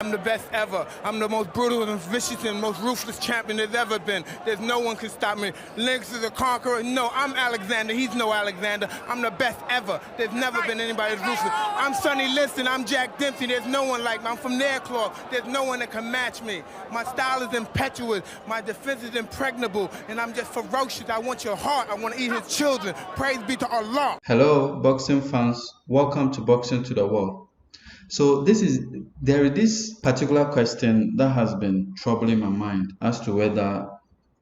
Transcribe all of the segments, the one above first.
I'm the best ever. I'm the most brutal and vicious and most ruthless champion there's ever been. There's no one can stop me. Lynx is a conqueror. No, I'm Alexander. He's no Alexander. I'm the best ever. There's never been anybody as ruthless. I'm Sonny Liston. I'm Jack Dempsey. There's no one like me. I'm from Nairclaw. There's no one that can match me. My style is impetuous. My defense is impregnable. And I'm just ferocious. I want your heart. I want to eat his children. Praise be to Allah. Hello, boxing fans. Welcome to Boxing to the World. So there is this particular question that has been troubling my mind as to whether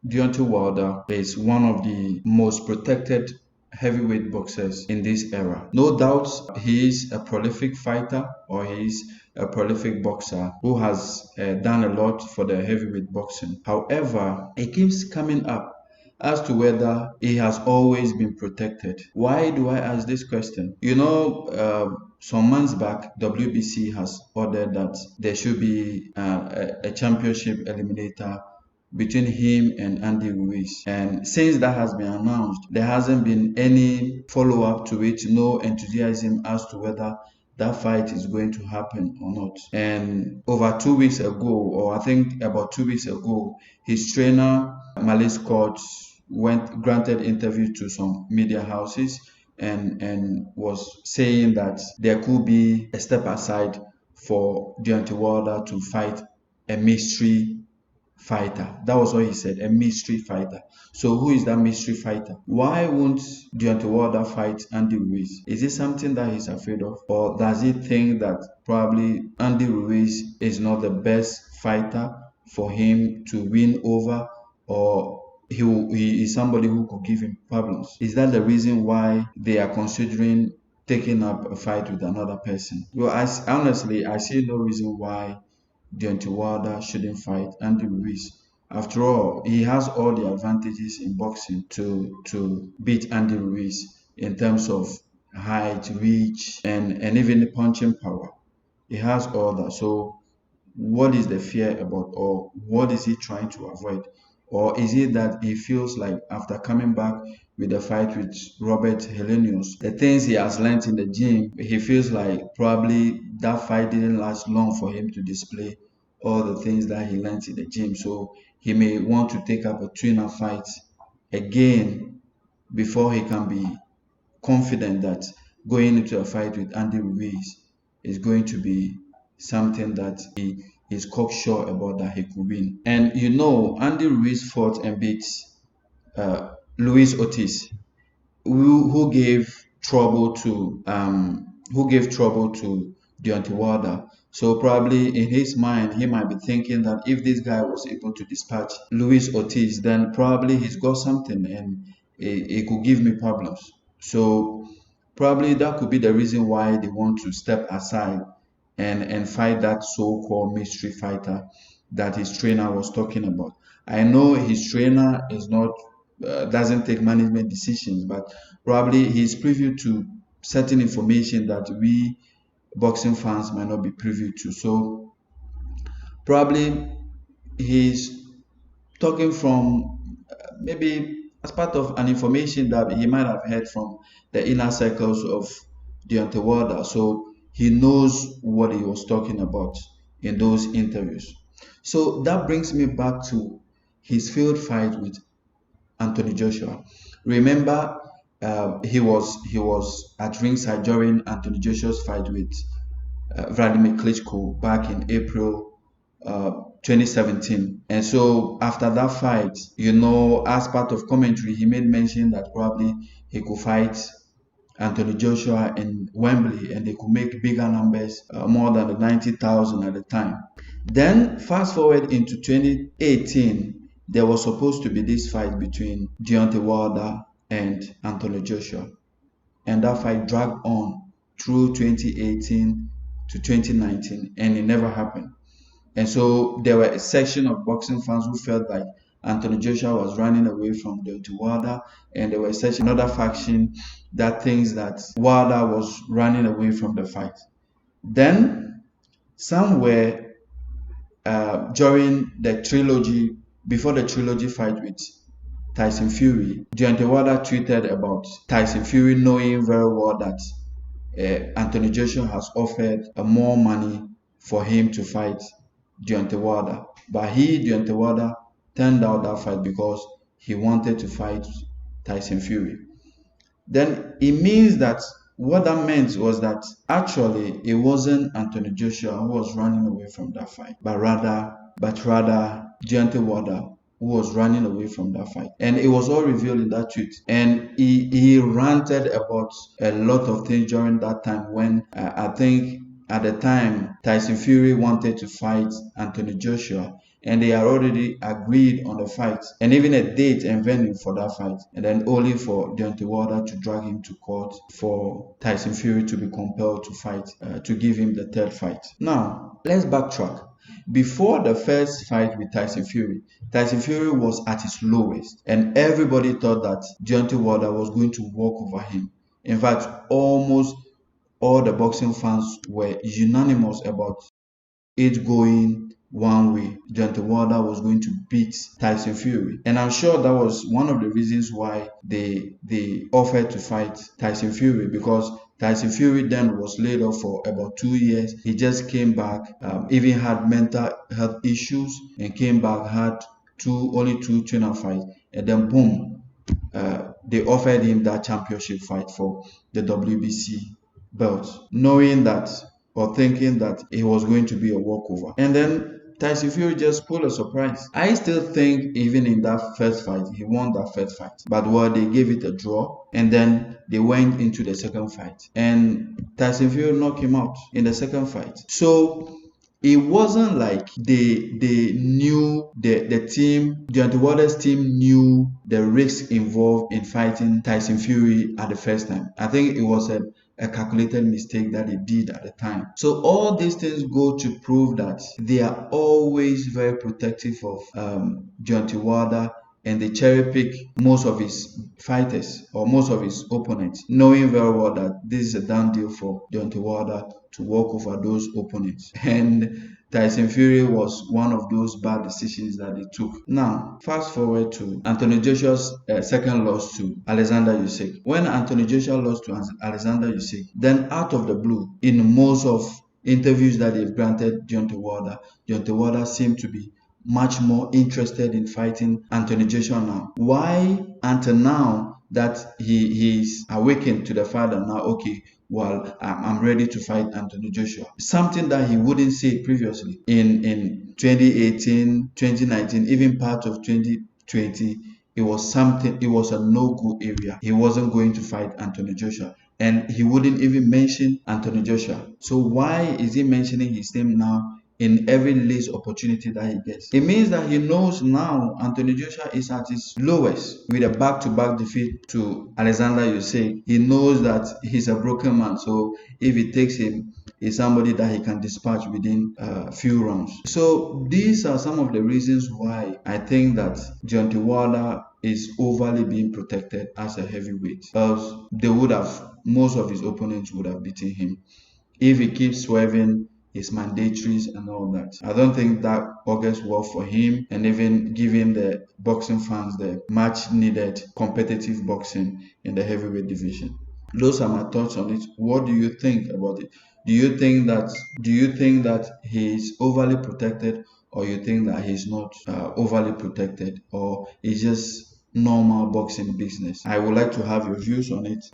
Deontay Wilder is one of the most protected heavyweight boxers in this era. No doubt he is a prolific fighter, or he is a prolific boxer who has done a lot for the heavyweight boxing. However, it keeps coming up as to whether he has always been protected. Why do I ask this question? Some months back, WBC has ordered that there should be a championship eliminator between him and Andy Ruiz. And since that has been announced, there hasn't been any follow-up to it, no enthusiasm as to whether that fight is going to happen or not. And over 2 weeks ago, or I think about 2 weeks ago, his trainer, Malik Scott, granted interview to some media houses and was saying that there could be a step aside for Deontay Wilder to fight a mystery fighter. That was what he said, a mystery fighter. So who is that mystery fighter? Why won't Deontay Wilder fight Andy Ruiz? Is it something that he's afraid of? Or does he think that probably Andy Ruiz is not the best fighter for him to win over, or he is somebody who could give him problems? Is that the reason why they are considering taking up a fight with another person? Well, honestly, I see no reason why Deontay Wilder shouldn't fight Andy Ruiz. After all, he has all the advantages in boxing to beat Andy Ruiz in terms of height, reach, and even the punching power. He has all that. So what is the fear about, or what is he trying to avoid? Or is it that he feels like after coming back with the fight with Robert Helenius, the things he has learned in the gym, he feels like probably that fight didn't last long for him to display all the things that he learned in the gym. So he may want to take up a trainer fight again before he can be confident that going into a fight with Andy Ruiz is going to be something that he is cocksure about that he could win. And Andy Ruiz fought and beat Luis Ortiz, who gave trouble to Deontay Wilder. So probably in his mind, he might be thinking that if this guy was able to dispatch Luis Ortiz, then probably he's got something and it could give me problems. So probably that could be the reason why they want to step aside and fight that so-called mystery fighter that his trainer was talking about. I know his trainer is not doesn't take management decisions, but probably he's privy to certain information that we boxing fans might not be privy to. So probably he's talking from maybe as part of an information that he might have heard from the inner circles of Deontay Wilder. So he knows what he was talking about in those interviews. So that brings me back to his failed fight with Anthony Joshua. Remember, he was at ringside during Anthony Joshua's fight with Vladimir Klitschko back in April 2017. And so after that fight, as part of commentary, he made mention that probably he could fight Anthony Joshua in Wembley and they could make bigger numbers, more than the 90,000 at the time. Then fast forward into 2018, there was supposed to be this fight between Deontay Wilder and Anthony Joshua. And that fight dragged on through 2018 to 2019 and it never happened. And so there were a section of boxing fans who felt like Anthony Joshua was running away from Deontay Wilder, and there was another faction that thinks that Wilder was running away from the fight. Then somewhere during the trilogy, before the trilogy fight with Tyson Fury, Deontay Wilder tweeted about Tyson Fury knowing very well that Anthony Joshua has offered more money for him to fight Deontay Wilder. But Deontay Wilder, turned out that fight because he wanted to fight Tyson Fury. Then it means that what that meant was that actually it wasn't Anthony Joshua who was running away from that fight, but rather Deontay Wilder who was running away from that fight. And it was all revealed in that tweet. And he ranted about a lot of things during that time when I think at the time Tyson Fury wanted to fight Anthony Joshua, and they had already agreed on the fight and even a date and venue for that fight, and then only for Deontay Wilder to drag him to court for Tyson Fury to be compelled to fight, to give him the third fight. Now, let's backtrack. Before the first fight with Tyson Fury was at his lowest, and everybody thought that Deontay Wilder was going to walk over him. In fact, almost all the boxing fans were unanimous about it going one way. Deontay Wilder was going to beat Tyson Fury, and I'm sure that was one of the reasons why they offered to fight Tyson Fury, because Tyson Fury then was laid off for about 2 years. He just came back, even had mental health issues, and came back, had only two trainer fights, and then boom, they offered him that championship fight for the WBC belt, knowing that or thinking that it was going to be a walkover. And then Tyson Fury just pulled a surprise. I still think even in that first fight, he won that first fight. But they gave it a draw, and then they went into the second fight, and Tyson Fury knocked him out in the second fight. So it wasn't like they knew the team, Deontay Wilder's team knew the risks involved in fighting Tyson Fury at the first time. I think it was a calculated mistake that they did at the time. So all these things go to prove that they are always very protective of Deontay Wilder, and they cherry pick most of his fighters or most of his opponents, knowing very well that this is a done deal for Deontay Wilder to walk over those opponents. And Tyson Fury was one of those bad decisions that they took. Now, fast forward to Anthony Joshua's second loss to Alexander Usyk. When Anthony Joshua lost to Alexander Usyk, then out of the blue, in most of interviews that they've granted Deontay Wilder seemed to be much more interested in fighting Anthony Joshua now. Why? Until now that he's awakened to the fact that now, okay, well, I'm ready to fight Anthony Joshua. Something that he wouldn't say previously. In 2018, 2019, even part of 2020, it was a no-go area. He wasn't going to fight Anthony Joshua. And he wouldn't even mention Anthony Joshua. So why is he mentioning his name now in every least opportunity that he gets? It means that he knows now Anthony Joshua is at his lowest with a back-to-back defeat to Alexander Usyk. He knows that he's a broken man, so if it takes him, he's somebody that he can dispatch within a few rounds. So these are some of the reasons why I think that Deontay Wilder is overly being protected as a heavyweight, else most of his opponents would have beaten him. If he keeps swerving his mandatories and all that, I don't think that augurs well for him, and even giving the boxing fans the much needed competitive boxing in the heavyweight division. Those are my thoughts on it. What do you think about it? Do you think that he's overly protected, or you think that he's not overly protected, or it's just normal boxing business? I would like to have your views on it.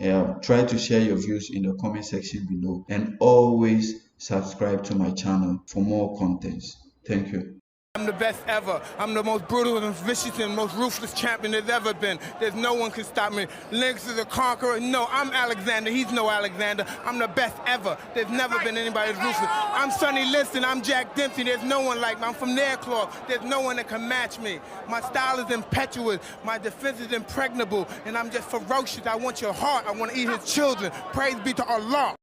Try to share your views in the comment section below, and always subscribe to my channel for more contents. Thank you. I'm the best ever. I'm the most brutal and vicious and most ruthless champion there's ever been. There's no one can stop me. Lynx is a conqueror. No, I'm Alexander. He's no Alexander. I'm the best ever. There's never been anybody as ruthless. I'm Sonny Liston. I'm Jack Dempsey. There's no one like me. I'm from Nairclaw. There's no one that can match me. My style is impetuous. My defense is impregnable. And I'm just ferocious. I want your heart. I want to eat his children. Praise be to Allah.